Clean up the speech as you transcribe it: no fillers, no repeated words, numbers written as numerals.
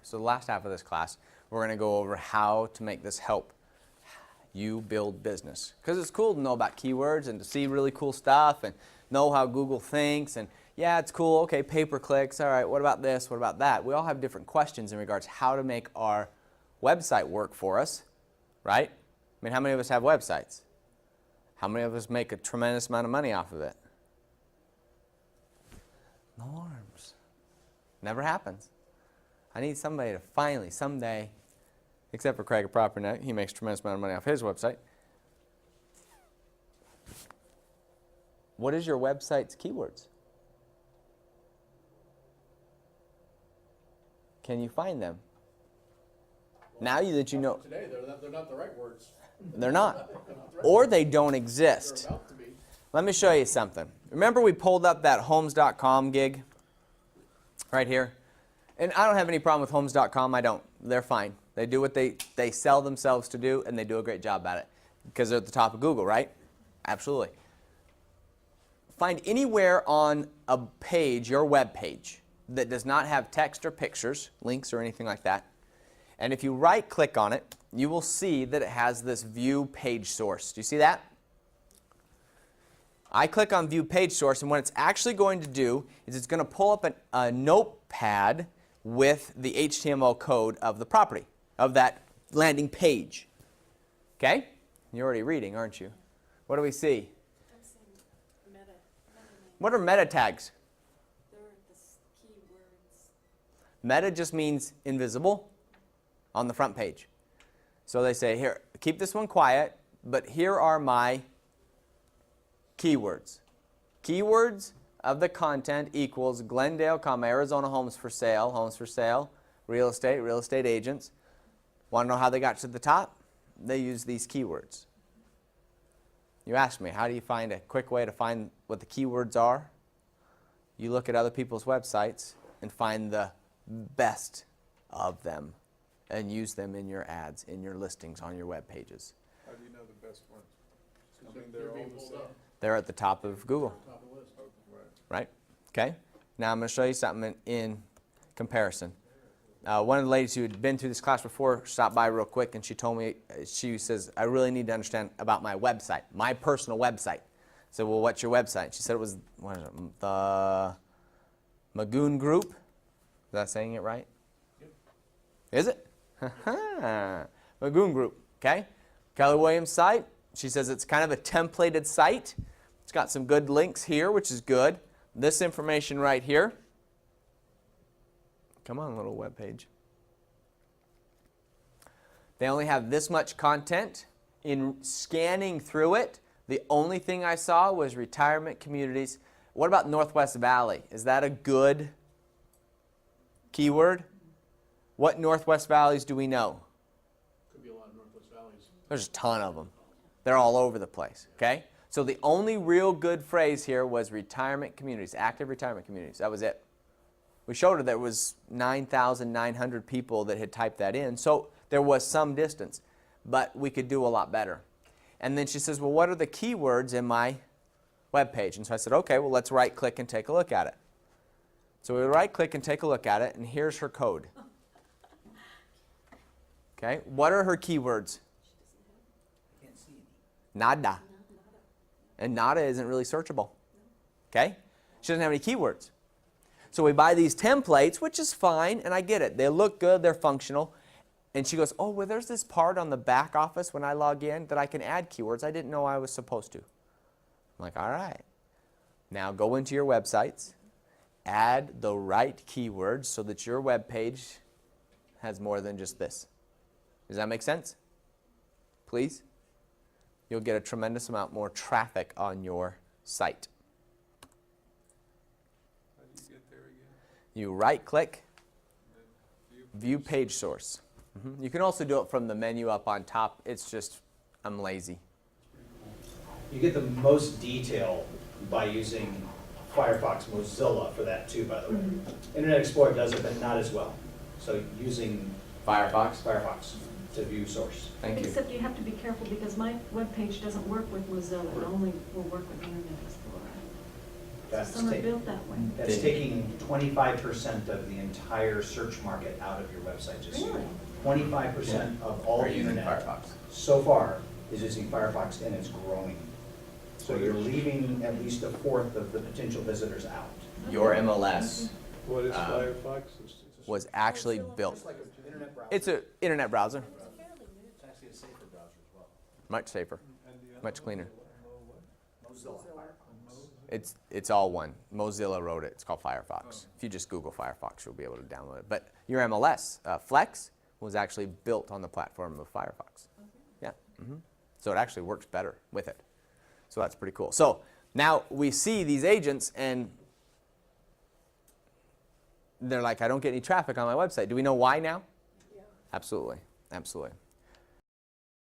So the last half of this class, we're going to go over how to make this help you build business. Because it's cool to know about keywords and to see really cool stuff and know how Google thinks. And yeah, it's cool. Okay, pay-per-clicks. All right, what about this? What about that? We all have different questions in regards to how to make our website work for us, right? I mean, how many of us have websites? How many of us make a tremendous amount of money off of it? No arms. Never happens. I need somebody to finally, someday, except for Craig at ProperNet, he makes a tremendous amount of money off his website. What is your website's keywords? Can you find them? Now that you know. Today, they're not the right words. They're not. Or they don't exist. They're about to be. Let me show you something. Remember we pulled up that homes.com gig right here? And I don't have any problem with homes.com. I don't. They're fine. They do what they sell themselves to do, and they do a great job at it because they're at the top of Google, right? Absolutely. Find anywhere on a page, your web page, that does not have text or pictures, links or anything like that. And if you right-click on it, you will see that it has this View Page Source. Do you see that? I click on View Page Source, and what it's actually going to do is it's going to pull up a notepad with the HTML code of the property, of that landing page. Okay? You're already reading, aren't you? What do we see? I'm seeing meta names. What are meta tags? They're the keywords. Meta just means invisible on the front page. So they say, here, keep this one quiet, but here are my keywords. Keywords of the content equals Glendale, Arizona homes for sale, real estate agents. Want to know how they got to the top? They use these keywords. You ask me, how do you find a quick way to find what the keywords are? You look at other people's websites and find the best of them and use them in your ads, in your listings, on your web pages. How do you know the best ones? I mean, they're all the same. They're at the top of Google. Top of the list. Right? Okay? Now I'm going to show you something in comparison. One of the ladies who had been through this class before stopped by real quick, and she told me, she says, I really need to understand about my website, my personal website. I said, well, what's your website? She said it was, what is it, the Magoon Group. Is that saying it right? Yep. Is it? Magoon Group, okay? Keller Williams site. She says it's kind of a templated site. It's got some good links here, which is good. This information right here. Come on, little web page. They only have this much content. In scanning through it, the only thing I saw was retirement communities. What about Northwest Valley? Is that a good keyword? What Northwest Valleys do we know? Could be a lot of Northwest Valleys. There's a ton of them. They're all over the place, okay? So the only real good phrase here was retirement communities, active retirement communities. That was it. We showed her there was 9,900 people that had typed that in. So there was some distance, but we could do a lot better. And then she says, well, what are the keywords in my web page? And so I said, okay, well, let's right-click and take a look at it. So we right-click and take a look at it, and here's her code. Okay, what are her keywords? Nada. And nada isn't really searchable. Okay? She doesn't have any keywords. So we buy these templates, which is fine, and I get it. They look good, they're functional. And she goes, oh, well, there's this part on the back office when I log in that I can add keywords. I didn't know I was supposed to. I'm like, all right. Now go into your websites, add the right keywords so that your web page has more than just this. Does that make sense? Please? You'll get a tremendous amount more traffic on your site. How do you get there again? You right-click, View Page Source. You can also do it from the menu up on top. It's just, I'm lazy. You get the most detail by using Firefox, Mozilla for that too, by the way. Internet Explorer does it, but not as well. So using Firefox? Firefox to view source. Thank you. Except you have to be careful because my web page doesn't work with Mozilla. It only will work with Internet Explorer. That's Some are ta- built that way. That's taking 25% of the entire search market out of your website, just so you know. Really? 25% of all Are the using internet Firefox. so far is using Firefox, and it's growing. So you're leaving at least a fourth of the potential visitors out. Your MLS What is Um, Firefox? was actually built. It's like an internet browser. It's an internet browser, It's actually a safer browser as well. much safer, much cleaner. Mozilla Firefox. It's all one. Mozilla wrote it. It's called Firefox. If you just Google Firefox, you'll be able to download it. But your MLS, Flex, was actually built on the platform of Firefox. Yeah. So it actually works better with it. So that's pretty cool. So now we see these agents, and they're like, I don't get any traffic on my website. Do we know why now? Yeah. Absolutely. Absolutely.